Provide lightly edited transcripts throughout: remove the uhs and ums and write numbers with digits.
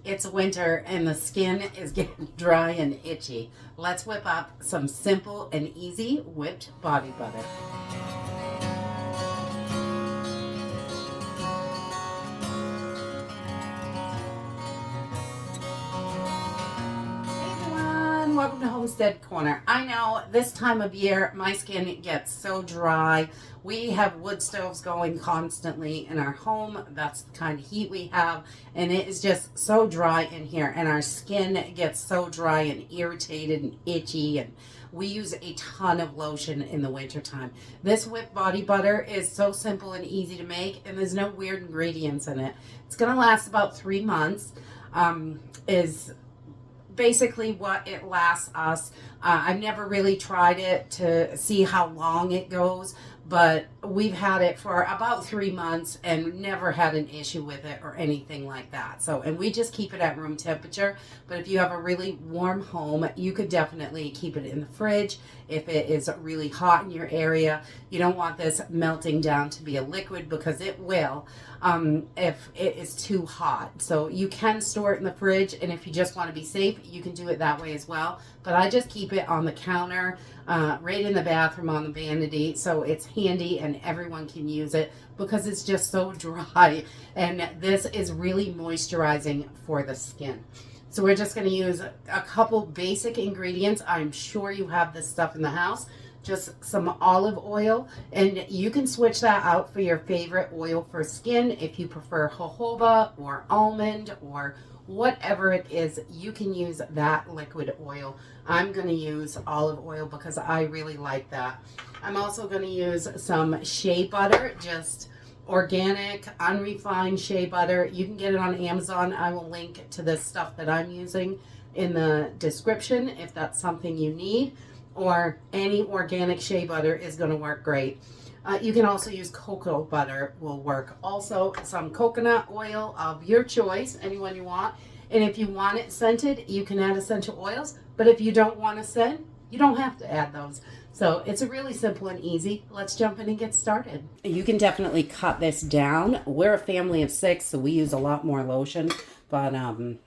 It's winter and the skin is getting dry and itchy. Let's whip up some simple and easy whipped body butter. Hey everyone, welcome to Homestead Corner. I know this time of year my skin gets so dry. We have wood stoves going constantly in our home. That's the kind of heat we have, and it is just so dry in here, and our skin gets so dry and irritated and itchy, and we use a ton of lotion in the wintertime. This whipped body butter is so simple and easy to make, and there's no weird ingredients in it. It's going to last about 3 months. Is basically what it lasts us. I've never really tried it to see how long it goes, but we've had it for about 3 months and never had an issue with it or anything like that. So, and we just keep it at room temperature. But if you have a really warm home, you could definitely keep it in the fridge. If it is really hot in your area, you don't want this melting down to be a liquid, because it will if it is too hot. So you can store it in the fridge, and if you just want to be safe, you can do it that way as well. But I just keep it on the counter, right in the bathroom on the vanity, so it's handy and everyone can use it because it's just so dry, and this is really moisturizing for the skin. So we're just going to use a couple basic ingredients. I'm sure you have this stuff in the house. Just some olive oil, and you can switch that out for your favorite oil for skin. If you prefer jojoba or almond or whatever it is, you can use that liquid oil. I'm going to use olive oil because I really like that. I'm also going to use some shea butter, just organic, unrefined shea butter. You can get it on Amazon. I will link to this stuff that I'm using in the description if that's something you need, or any organic shea butter is going to work great. You can also use cocoa butter, will work. Also, some coconut oil of your choice, anyone you want. And if you want it scented, you can add essential oils. But if you don't want a scent, you don't have to add those. So it's a really simple and easy. Let's jump in and get started. You can definitely cut this down. We're a family of 6, so we use a lot more lotion. But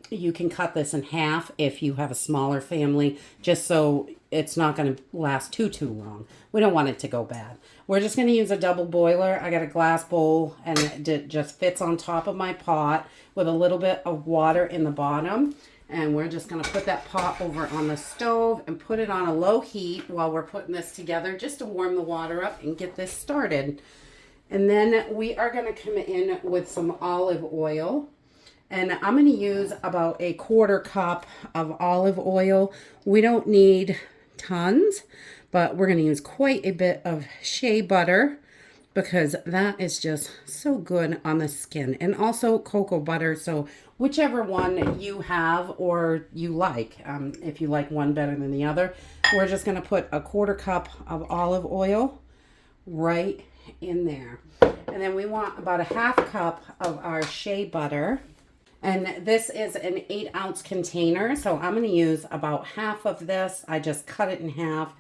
you can cut this in half if you have a smaller family, just so it's not going to last too long. We don't want it to go bad. We're just going to use a double boiler. I got a glass bowl, and it just fits on top of my pot with a little bit of water in the bottom. And we're just going to put that pot over on the stove and put it on a low heat while we're putting this together, just to warm the water up and get this started. And then we are going to come in with some olive oil. And I'm going to use about a 1/4 cup of olive oil. We don't need tons, but we're going to use quite a bit of shea butter because that is just so good on the skin. And also cocoa butter, so whichever one you have or you like. If you like one better than the other, we're just going to put a 1/4 cup of olive oil right in there. And then we want about a 1/2 cup of our shea butter. And this is an 8-ounce container, so I'm going to use about half of this. I just cut it in half,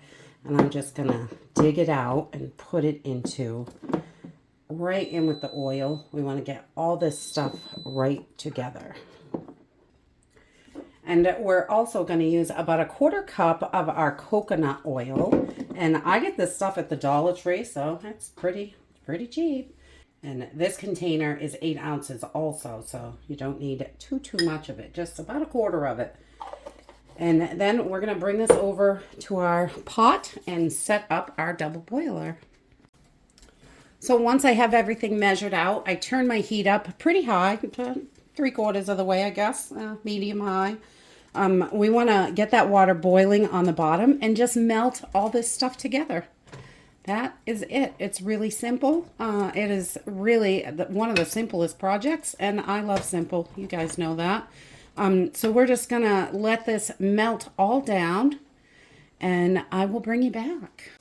and I'm just going to dig it out and put it into right in with the oil. We want to get all this stuff right together. And we're also going to use about a 1/4 cup of our coconut oil. And I get this stuff at the Dollar Tree, so it's pretty cheap. And this container is 8 ounces also, so you don't need too much of it, just about a 1/4 of it. And then we're going to bring this over to our pot and set up our double boiler. So once I have everything measured out, I turn my heat up pretty high, to 3/4 of the way, I guess, medium high. We want to get that water boiling on the bottom and just melt all this stuff together. That is it. It's really simple. It is really one of the simplest projects, and I love simple. You guys know that. So we're just going to let this melt all down, and I will bring you back.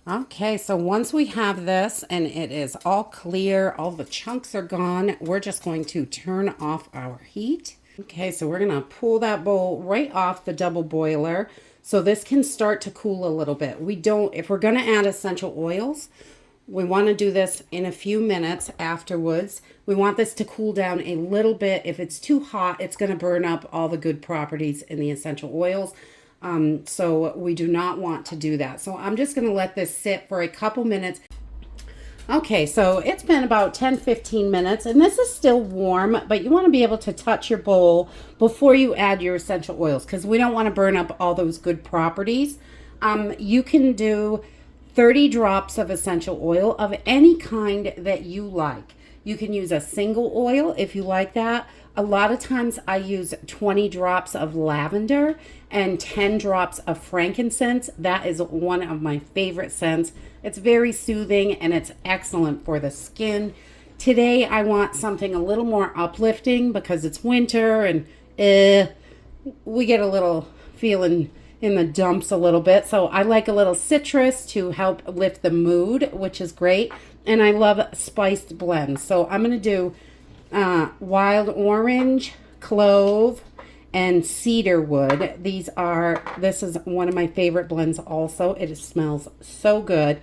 Okay, so once we have this and it is all clear, all the chunks are gone, we're just going to turn off our heat. Okay, so we're going to pull that bowl right off the double boiler. So this can start to cool a little bit. If we're going to add essential oils, We want to do this in a few minutes afterwards. We want this to cool down a little bit. If it's too hot, it's going to burn up all the good properties in the essential oils. So we do not want to do that. So I'm just going to let this sit for a couple minutes. Okay, so it's been about 10-15 minutes, and this is still warm, but you want to be able to touch your bowl before you add your essential oils, because we don't want to burn up all those good properties. You can do 30 drops of essential oil of any kind that you like. You can use a single oil if you like that. A lot of times I use 20 drops of lavender and 10 drops of frankincense. That is one of my favorite scents. It's very soothing and it's excellent for the skin. Today I want something a little more uplifting because it's winter and we get a little feeling in the dumps a little bit. So I like a little citrus to help lift the mood, which is great. And I love spiced blends. So I'm going to do wild orange, clove, and cedar wood. This is one of my favorite blends also. It smells so good.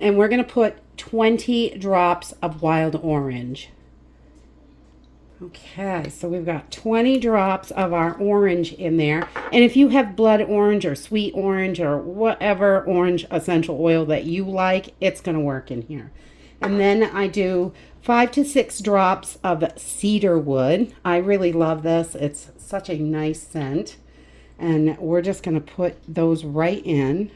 And we're going to put 20 drops of wild orange. Okay, so we've got 20 drops of our orange in there. And if you have blood orange or sweet orange or whatever orange essential oil that you like, it's going to work in here. And then I do 5 to 6 drops of cedar wood. I really love this. It's such a nice scent. And we're just going to put those right in.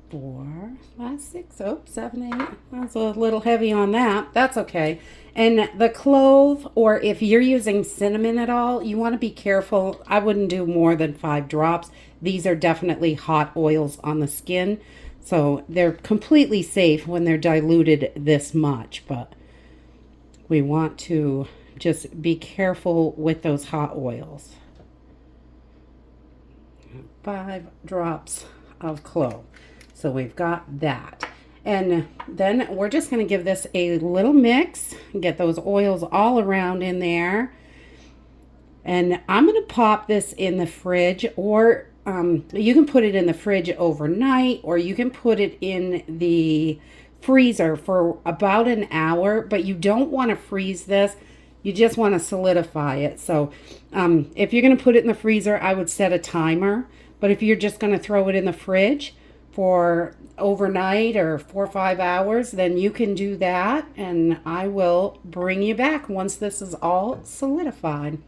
4, 5, 6, 7, 8. That's a little heavy on that. That's okay. And the clove, or if you're using cinnamon at all, you want to be careful. I wouldn't do more than 5 drops. These are definitely hot oils on the skin. So they're completely safe when they're diluted this much. But we want to just be careful with those hot oils. 5 drops of clove. So we've got that. And then we're just going to give this a little mix. Get those oils all around in there. And I'm going to pop this in the fridge, or you can put it in the fridge overnight, or you can put it in the freezer for about an hour. But you don't want to freeze this. You just want to solidify it. So if you're going to put it in the freezer, I would set a timer. But if you're just going to throw it in the fridge for overnight or 4 or 5 hours, then you can do that, and I will bring you back once this is all solidified.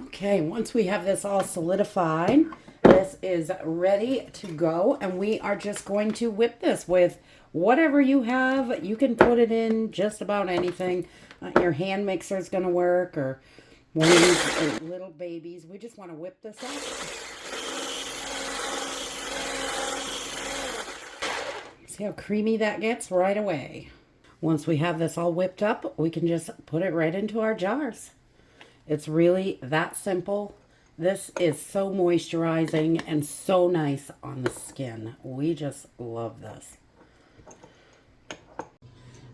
Okay, once we have this all solidified, this is ready to go, and we are just going to whip this with whatever you have. You can put it in just about anything. Your hand mixer is going to work, or one of these little babies. We just want to whip this up. See how creamy that gets right away. Once we have this all whipped up, we can just put it right into our jars. It's really that simple. This is so moisturizing and so nice on the skin. We just love this.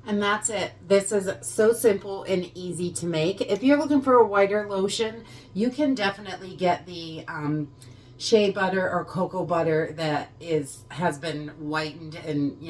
And that's it. This is so simple and easy to make. If you're looking for a whiter lotion, you can definitely get the shea butter or cocoa butter that has been whitened, and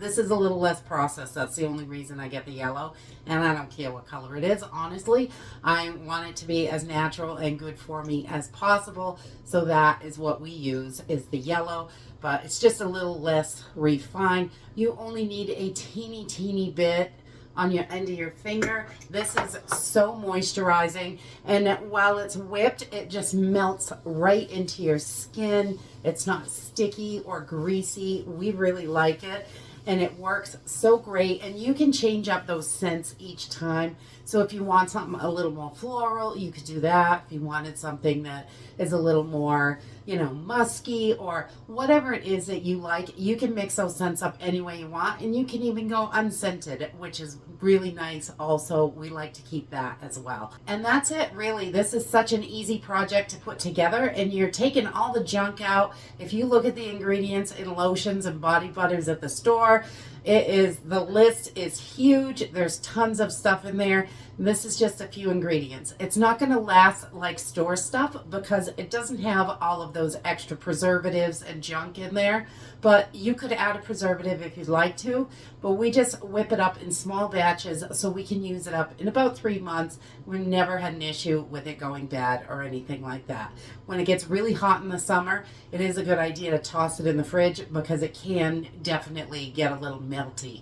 this is a little less processed. That's the only reason I get the yellow, and I don't care what color it is. Honestly, I want it to be as natural and good for me as possible, so that is what we use, is the yellow, but it's just a little less refined. You only need a teeny bit on your end of your finger. This is so moisturizing, and while it's whipped, it just melts right into your skin. It's not sticky or greasy. We really like it, and it works so great. And you can change up those scents each time. So if you want something a little more floral, you could do that. If you wanted something that is a little more, musky, or whatever it is that you like, you can mix those scents up any way you want. And you can even go unscented, which is really nice also. We like to keep that as well. And that's it, really. This is such an easy project to put together, and you're taking all the junk out. If you look at the ingredients in lotions and body butters at the store, The list is huge. There's tons of stuff in there. This is just a few ingredients. It's not going to last like store stuff because it doesn't have all of those extra preservatives and junk in there. But you could add a preservative if you'd like to. But we just whip it up in small batches so we can use it up in about 3 months. We've never had an issue with it going bad or anything like that. When it gets really hot in the summer, it is a good idea to toss it in the fridge because it can definitely get a little melty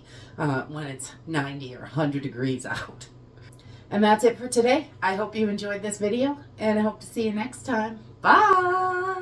when it's 90 or 100 degrees out. And that's it for today. I hope you enjoyed this video, and I hope to see you next time. Bye!